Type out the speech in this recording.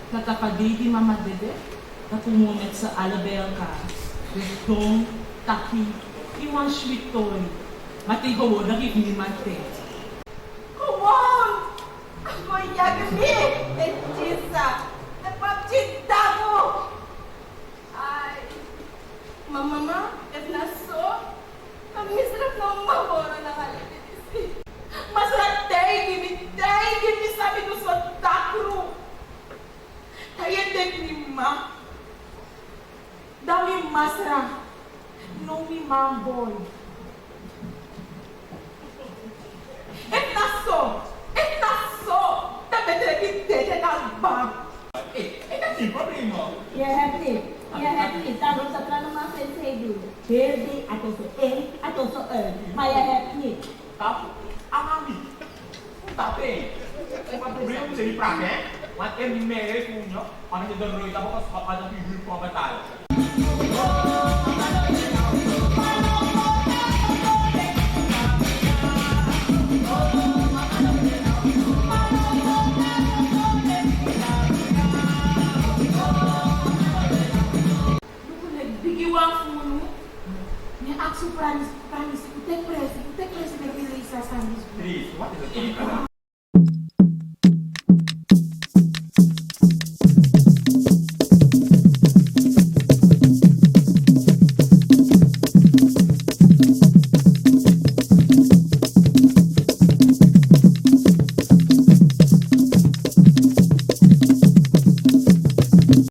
Natapadidi Mama Dede, napumunit sa Alabelka, Gustong, Taki, Iwan Shwitoy, Matiho, Nakipinimante. Come on! Ako yagami! Etchisa! Napagchinta ko! Ay, mamama, if naso, kamisrap ng maboro ng alipitisi. Masarap day, give me sabi ko sa takro. Kaya din ni ma. Dami masarap. No mi mamboy. Et naso, dapat repite na bang. Che problema? Ia happy. Tahu sekarang nama saya dulu. Birthday atau so atau so Maya happy. Tapi, amami. Tapi, ang problema mo sa liprak eh? Mat em ni mere punya, ano yung doon rin, tapos kapag ang bibig ko ang batal.